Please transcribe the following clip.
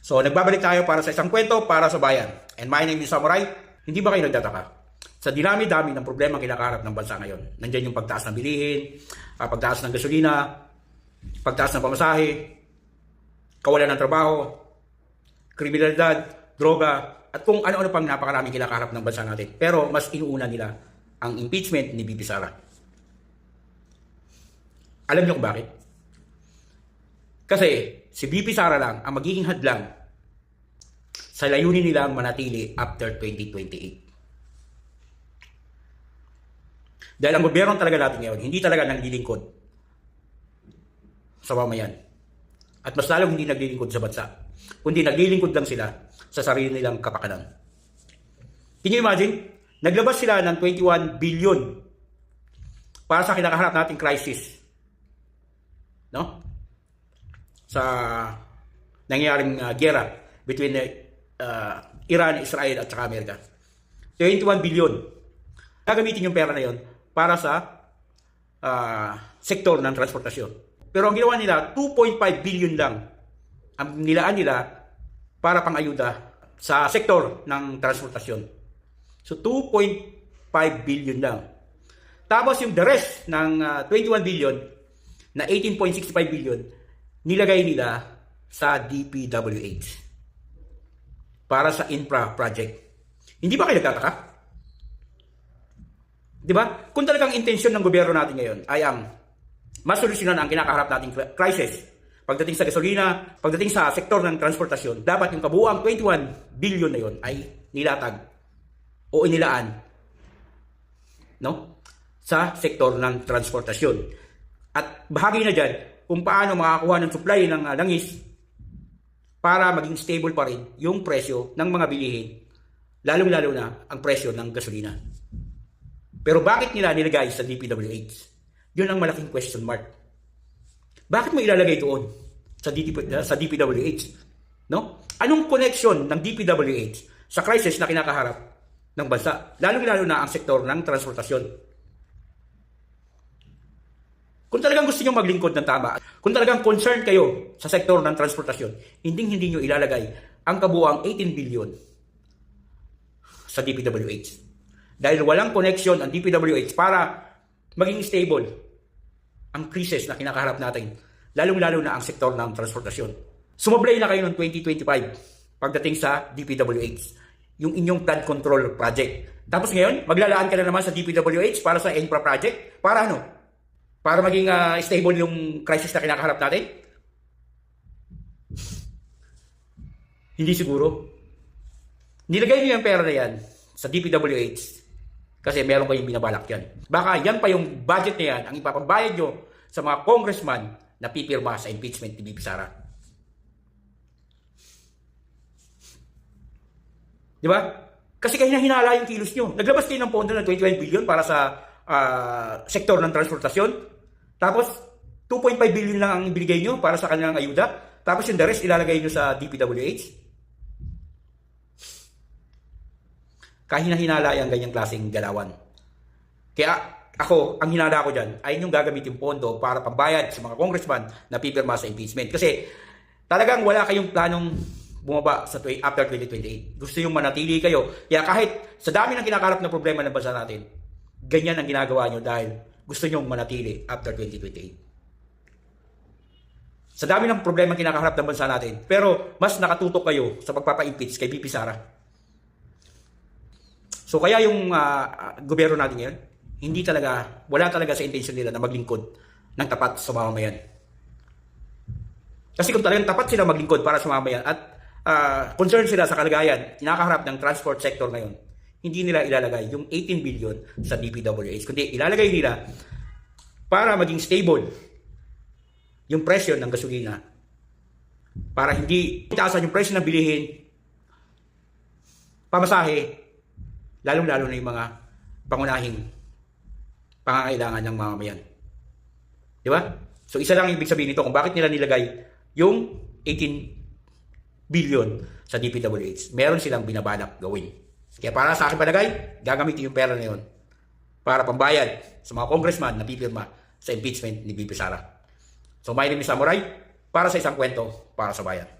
So, nagbabalik tayo para sa isang kwento para sa bayan. And my name is Samurai. Hindi ba kayo nagtataka? Sa dinami-dami ng problema kinakaharap ng bansa ngayon. Nandiyan yung pagtaas ng bilihin, pagtaas ng gasolina, pagtaas ng pamasahe, kawalan ng trabaho, kriminalidad, droga, at kung ano-ano pang napakaraming kinakaharap ng bansa natin. Pero mas inuuna nila ang impeachment ni BP Sara. Alam niyo kung bakit? Kasi si BP Sara lang ang magiging hadlang sa layunin nilang manatili after 2028. Dahil ang gobyerno talaga natin ngayon, hindi talaga naglilingkod sa mamayan. At mas lalong hindi naglilingkod sa bansa. Kundi naglilingkod lang sila sa sarili nilang kapakanan. Can you imagine? Naglabas sila ng 21 billion para sa kinakaharap nating crisis. No? Sa nangyaring giyera between Iran, Israel at saka Amerika. 21 billion. Gagamitin yung pera na yon para sa sektor ng transportasyon. Pero ang ginawa nila, 2.5 billion lang ang nilaan nila para pang-ayuda sa sektor ng transportasyon. So 2.5 billion lang. Tapos yung the rest ng 21 billion na 18.65 billion nilagay nila sa DPWH para sa infra project. Hindi ba kayo nagtataka? Di ba? Kung talagang intensyon ng gobyerno natin ngayon ay ang masolusyonan ang kinakaharap nating crisis, pagdating sa gasolina, pagdating sa sektor ng transportasyon, dapat yung kabuuang 21 billion na yon ay nilatag o inilaan, no, sa sektor ng transportasyon. At bahagi na dyan kung paano makakuha ng supply ng langis para maging stable pa rin yung presyo ng mga bilihin, lalong-lalo na ang presyo ng gasolina. Pero bakit nila nilagay sa DPWH? Yun ang malaking question mark. Bakit mo ilalagay doon sa DPWH? No? Anong connection ng DPWH sa crisis na kinakaharap ng bansa? Lalong-lalo na ang sektor ng transportasyon. Kung talagang gusto nyo maglingkod ng tama, kung talagang concerned kayo sa sektor ng transportasyon, hindi nyo ilalagay ang kabuuang 18 billion sa DPWH. Dahil walang connection ang DPWH para maging stable ang krisis na kinakaharap natin, lalong-lalo na ang sektor ng transportasyon. Sumablay na kayo noong 2025 pagdating sa DPWH, yung inyong flood control project. Tapos ngayon, maglalaan ka na naman sa DPWH para sa infra project. Para ano? Para maging stable yung crisis na kinakaharap natin? Hindi siguro. Nilagay niyo yung pera na yan sa DPWH kasi meron kayong binabalak yan. Baka yan pa yung budget na yan ang ipapambayad nyo sa mga congressman na pipirma sa impeachment ni BP Sara. Di ba? Kasi kayo hinala yung kilos nyo. Naglabas kayo ng pondo ng 21 billion para sa sektor ng transportasyon. Tapos, 2.5 billion lang ang ibigay nyo para sa kanilang ayuda. Tapos yung the rest ilalagay nyo sa DPWH. Kahina-hinala yung ganyang klaseng galawan. Kaya ako, ang hinala ko dyan ay yung gagamitin pondo para pambayad sa mga congressman na pipirma sa impeachment. Kasi talagang wala kayong planong bumaba sa after 2028. Gusto yung manatili kayo. Kaya kahit sa dami ng kinakarap na problema ng bansa natin, ganyan ang ginagawa nyo dahil gusto nyo manatili after 2028. Sa dami ng problema kinakaharap ng bansa natin, pero mas nakatutok kayo sa pagpapa-impeach kay BP Sara. So kaya yung gobyerno natin ngayon, wala talaga sa intention nila na maglingkod ng tapat sa mamamayan. Kasi kung talagang tapat sila maglingkod para sa mamamayan at concerned sila sa kalagayan, kinakaharap ng transport sector ngayon, hindi nila ilalagay yung 18 billion sa DPWH, kundi ilalagay nila para maging stable yung presyo ng gasolina, para hindi itaasan yung presyo ng bilihin, pamasahe, lalong-lalo na yung mga pangunahing pangangailangan ng mamamayan. Di ba? So isa lang ibig sabihin nito kung bakit nila nilagay yung 18 billion sa DPWH. Meron silang binabalak gawin. Kaya para sa akin palagay, gagamitin yung pera na yun para pambayad sa mga congressman na pipirma sa impeachment ni BP Sara. So my name is Samurai, para sa isang kwento para sa bayan.